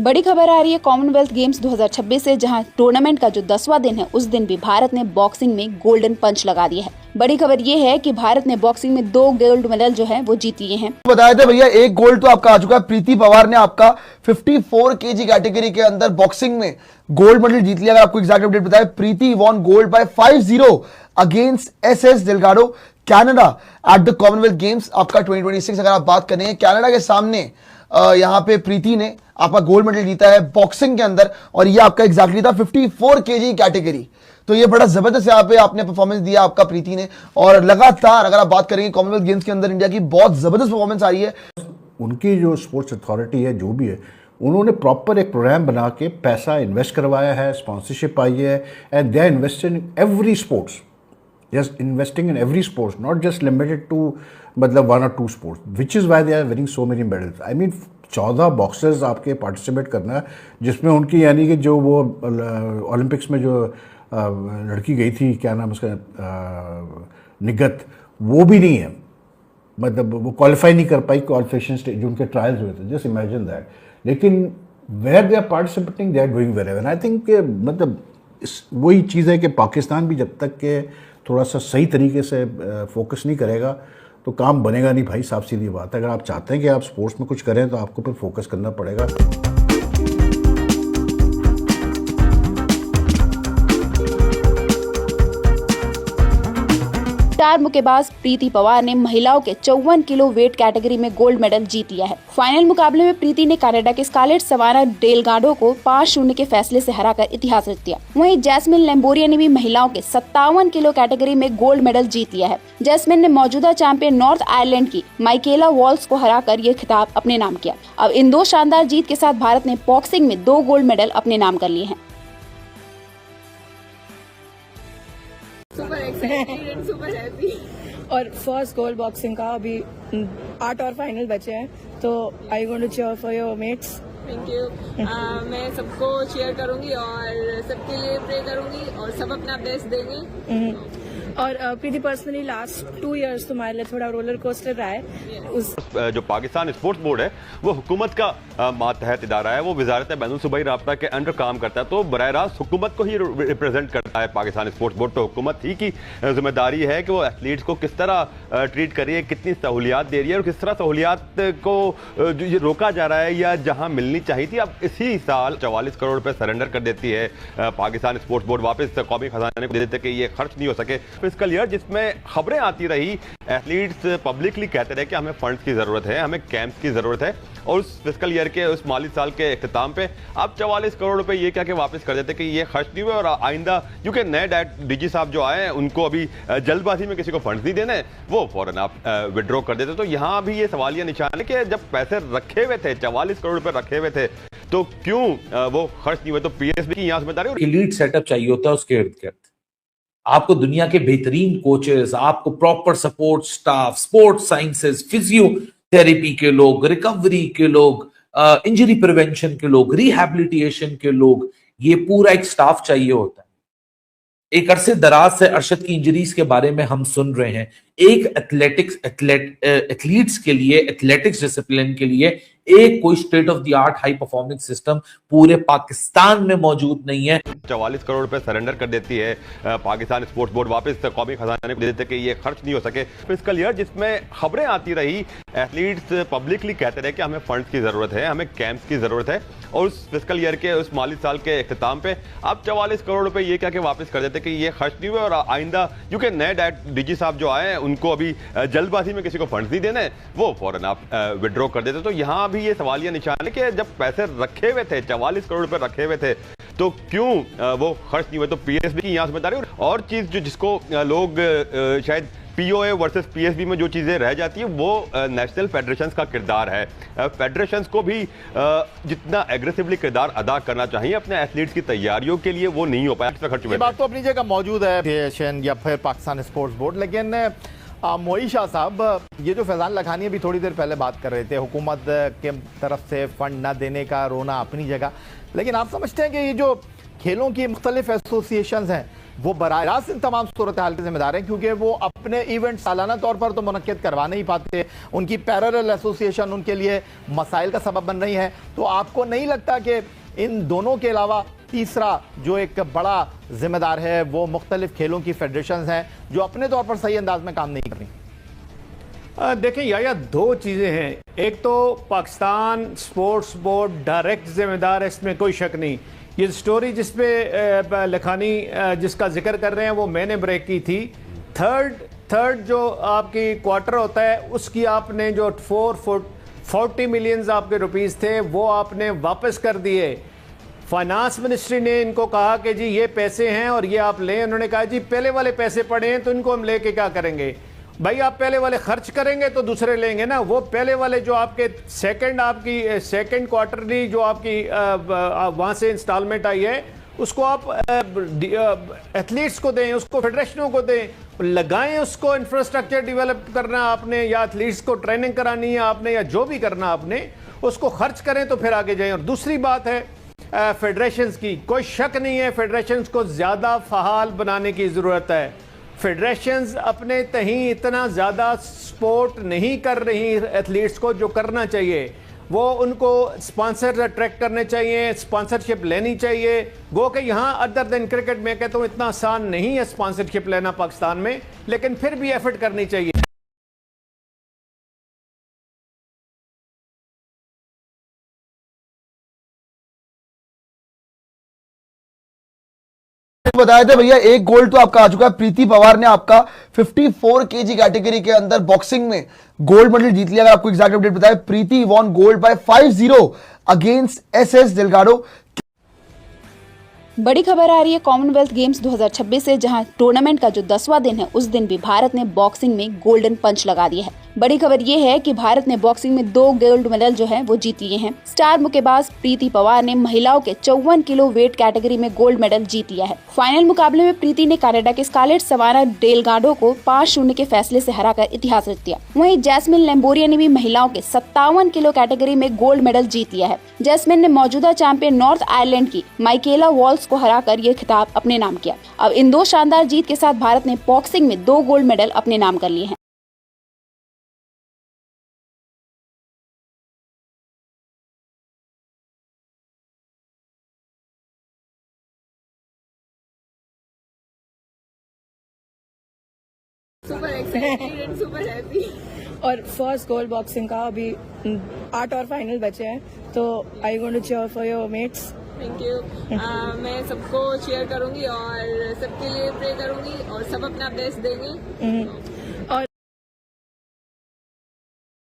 बड़ी खबर आ रही है कॉमनवेल्थ गेम्स 2026 से, जहां टूर्नामेंट का जो 10वां दिन है उस दिन भी भारत ने बॉक्सिंग में गोल्डन पंच लगा दिया है। बड़ी खबर ये है कि भारत ने बॉक्सिंग में 2 गोल्ड मेडल जो है वो जीत लिए हैं। बताया था भैया, एक गोल्ड तो आपका आ चुका है। प्रीति पवार ने आपका 54 केजी कैटेगरी के अंदर बॉक्सिंग में गोल्ड मेडल जीत लिया। अगर आपको एग्जैक्ट अपडेट बताया, Preeti won gold by 5-0 against SS Delgado Canada at the Commonwealth Games आपका 2026। अगर आप बात करें कनाडा के सामने, यहां पे प्रीति ने आपका गोल्ड मेडल जीता है बॉक्सिंग के अंदर, और ये आपका एग्जैक्टली था 54 केजी कैटेगरी। तो ये बड़ा जबरदस्त यहाँ पे आपने परफॉर्मेंस दिया आपका प्रीति ने, और लगातार अगर आप बात करेंगे कॉमनवेल्थ गेम्स के अंदर इंडिया की बहुत जबरदस्त परफॉर्मेंस आ रही है। उनकी जो स्पोर्ट्स अथॉरिटी है, जो भी है, उन्होंने प्रॉपर एक प्रोग्राम बना के पैसा इन्वेस्ट करवाया है, स्पॉन्सरशिप आई है, and they are invested in every sports, just investing in every sports, not just limited to मतलब 1 or 2 sports, which is why they are winning so many medals. I mean 14 boxers आपके participate करना है, जिसमें उनकी यानी कि जो वो ओलंपिक्स में जो लड़की गई थी, क्या नाम उसका, निगत, वो भी नहीं है, मतलब वो क्वालिफाई नहीं कर पाई क्वालिफिकेशन स्टेज जो उनके ट्रायल्स हुए थे। Just imagine that. लेकिन where they are participating, they are doing very well. I think मतलब वही चीज़ है कि पाकिस्तान भी जब तक के थोड़ा सा सही तरीके से फोकस नहीं करेगा तो काम बनेगा नहीं भाई, साफ सीधी बात है। अगर आप चाहते हैं कि आप स्पोर्ट्स में कुछ करें तो आपको फिर फोकस करना पड़ेगा। स्टार मुक्केबाज प्रीति पवार ने महिलाओं के 54 किलो वेट कैटेगरी में गोल्ड मेडल जीत लिया है। फाइनल मुकाबले में प्रीति ने कनाडा के स्कारलेट सवाना डेलगाडो को 5-0 के फैसले से हराकर इतिहास रच दिया। वहीं जैस्मिन लैम्बोरिया ने भी महिलाओं के 57 किलो कैटेगरी में गोल्ड मेडल जीत लिया है। जैस्मिन ने मौजूदा चैंपियन नॉर्थ आयरलैंड की माइकेला वॉल्स को हराकर ये खिताब अपने नाम किया। अब इन 2 शानदार जीत के साथ भारत ने बॉक्सिंग में 2 गोल्ड मेडल अपने नाम कर लिए हैं। Super excited, super happy. और फर्स्ट गोल्ड बॉक्सिंग का अभी 8 और फाइनल बचे हैं, तो I want to cheer for your mates. Thank you. मैं सबको चीयर करूंगी और सबके लिए प्रे करूंगी और सब अपना बेस्ट देंगे। और प्रीति पर्सनली लास्ट 2 इयर्स तुम्हारे लिए थोड़ा रोलर कोस्टर रहा है। उस जो पाकिस्तान स्पोर्ट्स बोर्ड है वो हुकूमत का मातहत इदारा है, वो वजारत बैनुल सूबाई राब्ता के अंडर काम करता है, तो बराह रास्त हुकूमत को ही रिप्रेजेंट करता है पाकिस्तान स्पोर्ट्स बोर्ड। तो हुकूमत ही की जिम्मेदारी है कि वो एथलीट्स को किस तरह ट्रीट करिए, कितनी सहूलियात दे रही है और किस तरह सहूलियात को जो रोका जा रहा है या जहां मिलनी चाहिए थी। अब इसी साल 44 करोड़ रुपए सरेंडर कर देती है पाकिस्तान स्पोर्ट्स बोर्ड, वापस कौमी खजाने को दे देते कि ये खर्च नहीं हो सके। फिस्कल ईयर जिसमें खबरें आती रही, एथलीट्स पब्लिकली कहते रहे कि हमें फंड्स की जरूरत है, हमें कैंप्स की जरूरत है, और उस फिस्कल ईयर के उस माली साल के इख्तिताम पे अब 44 करोड़ रुपए ये क्या कि वापस कर देते कि ये खर्च नहीं हुए, और आइंदा क्योंकि नए डीजी साहब जो आए हैं उनको अभी जल्दबाजी में किसी को फंड्स नहीं देने, वो फौरन आप विड्रॉ कर देते। तो यहाँ भी ये सवालिया निशान है कि जब पैसे रखे हुए थे, 44 करोड़ रुपए रखे हुए थे, तो क्यों वो खर्च नहीं हुए? तो पीएसबी की यहाँ जिम्मेदारी। एलीट सेटअप चाहिए होता है उसके इर्द गिर्द। आपको दुनिया के बेहतरीन कोचेस, आपको proper support staff, sports sciences, physiotherapy के लोग, रिकवरी के लोग, इंजरी प्रिवेंशन के लोग, रिहैबिलिटेशन के लोग, ये पूरा एक स्टाफ चाहिए होता है। एक अरसे दराज से अरशद की इंजरीज के बारे में हम सुन रहे हैं। एक एथलीट्स के लिए, एथलेटिक्स डिसिप्लिन के लिए एक कोई state of the art high performing system पूरे पाकिस्तान में मौजूद नहीं है। 44 करोड़ रुपए सरेंडर कर देती है पाकिस्तान स्पोर्ट्स बोर्ड, वापस कौमी खजाने को दे देते कि ये खर्च नहीं हो सके। फिस्कल ईयर जिसमें खबरें आती रही, एथलीट्स पब्लिकली कहते रहे कि हमें फंड्स की जरूरत है, हमें कैंप्स की जरूरत है, और उस फिस्कल ईयर के उस माली साल के इख्तिताम पे अब 44 करोड़ रुपए ये क्या कि वापस कर देते कि ये खर्च नहीं हुए, और आइंदा क्योंकि नए डीजी साहब जो आए हैं उनको अभी जल्दबाजी में किसी को फंड्स नहीं देने, वो फौरन आप विड्रॉ कर देते। तो यहाँ भी ये सवालिया निशान है कि जब पैसे रखे हुए थे, 44 करोड़ रुपए रखे हुए थे, तो क्यों वो खर्च नहीं हुए? तो पीएसबी की यहाँ जिम्मेदारी। और चीज जो जिसको लोग शायद पीओए वर्सेस पीएसबी में जो चीजें रह जाती है, वो नेशनल फेडरेशंस का किरदार है। फेडरेशंस को भी जितना एग्रेसिवली किरदार अदा करना चाहिए अपने एथलीट्स की तैयारियों के लिए, वो नहीं हो पाया। खर्च हुए बात तो अपनी जगह मौजूद है या फिर पाकिस्तान स्पोर्ट्स बोर्ड, लेकिन मोई शाह साहब, ये जो फैजान लखानी अभी थोड़ी देर पहले बात कर रहे थे, हुकूमत के तरफ से फंड न देने का रोना अपनी जगह, लेकिन आप समझते हैं कि ये जो खेलों की मुख्तलिफ एसोसिएशंस हैं वो बराह रास्त इन तमाम सूरत हाल के जिम्मेदार हैं, क्योंकि वो अपने इवेंट सालाना तौर पर तो मुनक्किद करवा नहीं पाते, उनकी पैरेलल एसोसिएशन उनके लिए मसाइल का सबब बन रही है। तो आपको नहीं लगता कि इन दोनों के अलावा तीसरा जो एक बड़ा जिम्मेदार है वो मुख्तलिफ खेलों की फेडरेशन हैं जो अपने तौर पर सही अंदाज में काम नहीं कर रही? देखें या दो चीज़ें हैं। एक तो पाकिस्तान स्पोर्ट्स बोर्ड डायरेक्ट जिम्मेदार है, इसमें कोई शक नहीं। ये स्टोरी जिसपे लखानी जिसका जिक्र कर रहे हैं वो मैंने ब्रेक की थी। थर्ड जो आपकी क्वार्टर होता है उसकी आपने जो 40 मिलियन आपके रुपीस थे वो आपने वापस कर दिए। फाइनेंस मिनिस्ट्री ने इनको कहा कि जी ये पैसे हैं और ये आप लें। उन्होंने कहा जी पहले वाले पैसे पड़े हैं तो इनको हम लेके क्या करेंगे? भाई आप पहले वाले खर्च करेंगे तो दूसरे लेंगे ना। वो पहले वाले जो आपके सेकंड क्वार्टरली जो आपकी वहाँ से इंस्टॉलमेंट आई है उसको आप एथलीट्स को दें, उसको फेडरेशनों को दें, लगाएं, उसको इंफ्रास्ट्रक्चर डेवलप करना आपने या एथलीट्स को ट्रेनिंग करानी है आपने या जो भी करना आपने उसको खर्च करें तो फिर आगे जाएं। और दूसरी बात है फेडरेशंस की, कोई शक नहीं है फेडरेशंस को ज़्यादा फ़हाल बनाने की ज़रूरत है। फेडरेशंस अपने तहीं इतना ज़्यादा सपोर्ट नहीं कर रही एथलीट्स को जो करना चाहिए। वो उनको स्पॉन्सर अट्रैक्ट करने चाहिए, स्पॉन्सरशिप लेनी चाहिए। गो कि यहाँ अदर देन क्रिकेट में कहता हूँ इतना आसान नहीं है स्पॉन्सरशिप लेना पाकिस्तान में, लेकिन फिर भी एफर्ट करनी चाहिए। बताया था भैया, एक गोल्ड तो आपका आ चुका है। प्रीति पवार ने आपका 54 केजी कैटेगरी के अंदर बॉक्सिंग में गोल्ड मेडल जीत लिया। अगर आपको एग्जैक्ट अपडेट बताया, Preeti won gold by 5-0 against SS Delgado. बड़ी खबर आ रही है कॉमनवेल्थ गेम्स 2026 से, जहां टूर्नामेंट का जो 10वां दिन है उस दिन भी भारत ने बॉक्सिंग में गोल्डन पंच लगा दिया है। बड़ी खबर ये है कि भारत ने बॉक्सिंग में 2 गोल्ड मेडल जो है वो जीत लिए हैं। स्टार मुक्केबाज प्रीति पवार ने महिलाओं के 54 किलो वेट कैटेगरी में गोल्ड मेडल जीत लिया है। फाइनल मुकाबले में प्रीति ने कनाडा के स्कारलेट सवाना डेलगाडो को 5-0 के फैसले से हराकर इतिहास रच दिया। वहीं जैस्मिन लैम्बोरिया ने भी महिलाओं के 57 किलो कैटेगरी में गोल्ड मेडल जीत लिया है। जैस्मिन ने मौजूदा चैंपियन नॉर्थ आयरलैंड की माइकेला वॉल्स को हराकर ये खिताब अपने नाम किया। अब इन 2 शानदार जीत के साथ भारत ने बॉक्सिंग में 2 गोल्ड मेडल अपने नाम कर लिए हैं। Super excited and super happy. और फर्स्ट गोल्ड बॉक्सिंग का अभी 8 और फाइनल बचे हैं, तो I going to cheer for your mates? Thank you. मैं सबको चीयर करूंगी और सबके लिए प्रे करूंगी और सब अपना बेस्ट देंगे।